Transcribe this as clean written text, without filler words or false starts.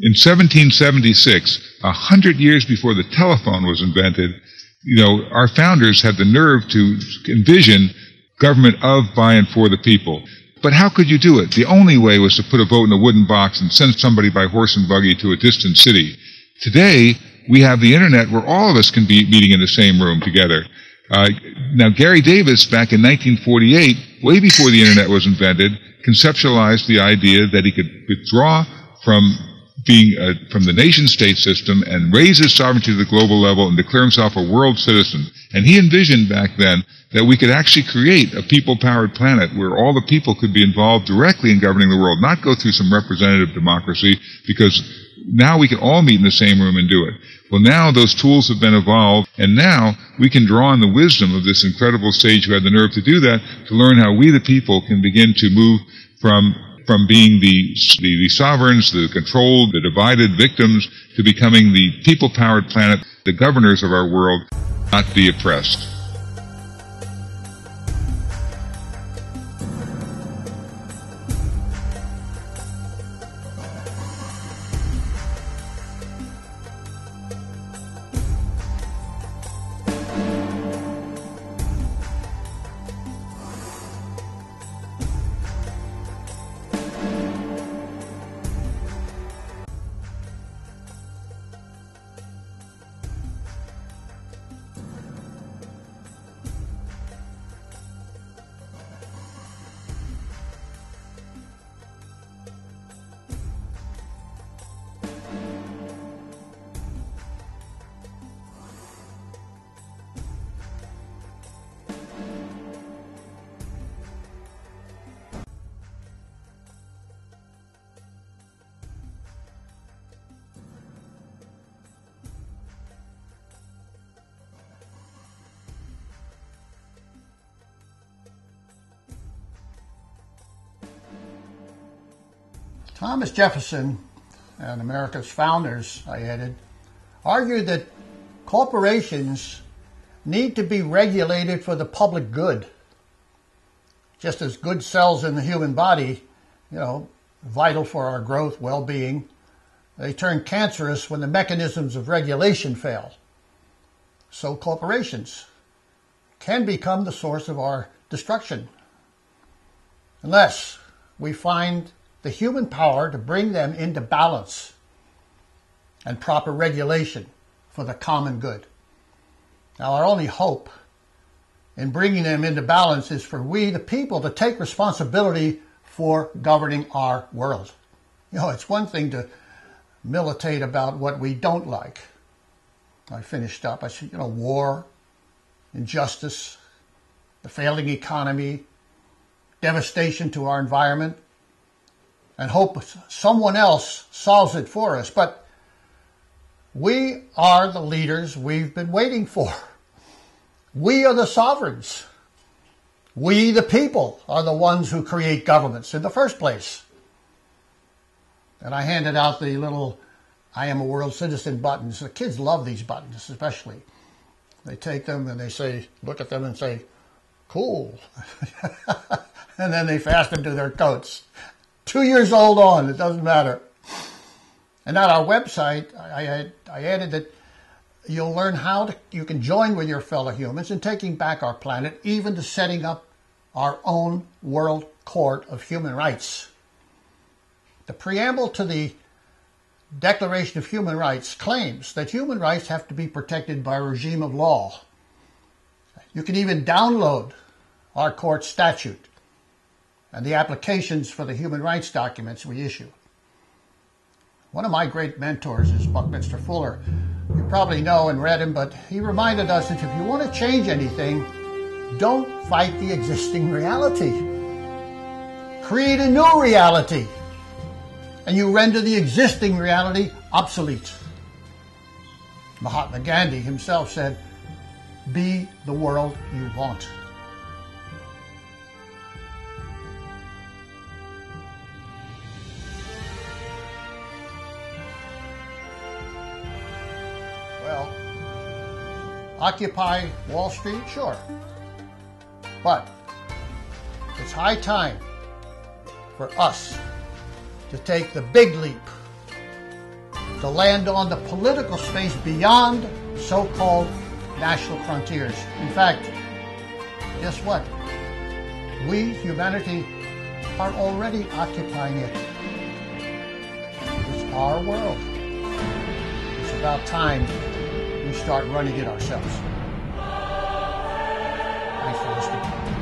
In 1776, 100 years before the telephone was invented, our founders had the nerve to envision government of, by, and for the people. But how could you do it? The only way was to put a vote in a wooden box and send somebody by horse and buggy to a distant city. Today, we have the internet where all of us can be meeting in the same room together. Now, Gary Davis, back in 1948, way before the internet was invented, conceptualized the idea that he could withdraw from the nation-state system and raise his sovereignty to the global level and declare himself a world citizen. And he envisioned back then that we could actually create a people-powered planet where all the people could be involved directly in governing the world, not go through some representative democracy, because now we can all meet in the same room and do it. Well, now those tools have been evolved, and now we can draw on the wisdom of this incredible sage who had the nerve to do that, to learn how we the people can begin to move from being the sovereigns, the controlled, the divided victims, to becoming the people-powered planet, the governors of our world, not the oppressed. Thomas Jefferson and America's founders, I added, argued that corporations need to be regulated for the public good. Just as good cells in the human body, vital for our growth, well-being, they turn cancerous when the mechanisms of regulation fail. So corporations can become the source of our destruction unless we find the human power to bring them into balance and proper regulation for the common good. Now, our only hope in bringing them into balance is for we, the people, to take responsibility for governing our world. It's one thing to militate about what we don't like. I finished up. I said, war, injustice, the failing economy, devastation to our environment, and hope someone else solves it for us. But we are the leaders we've been waiting for. We are the sovereigns. We, the people, are the ones who create governments in the first place. And I handed out the little I am a world citizen buttons. The kids love these buttons, especially. They take them and they say, look at them and say, cool. And then they fasten to their coats. 2 years old on, it doesn't matter. And on our website, I added that you'll learn how you can join with your fellow humans in taking back our planet, even to setting up our own World Court of Human Rights. The preamble to the Declaration of Human Rights claims that human rights have to be protected by a regime of law. You can even download our court statute and the applications for the human rights documents we issue. One of my great mentors is Buckminster Fuller. You probably know and read him, but he reminded us that if you want to change anything, don't fight the existing reality. Create a new reality, and you render the existing reality obsolete. Mahatma Gandhi himself said, be the world you want. Well, occupy Wall Street, sure. But it's high time for us to take the big leap to land on the political space beyond so-called national frontiers. In fact, guess what? We, humanity, are already occupying it. It's our world. It's about time we start running it ourselves. Thanks for listening.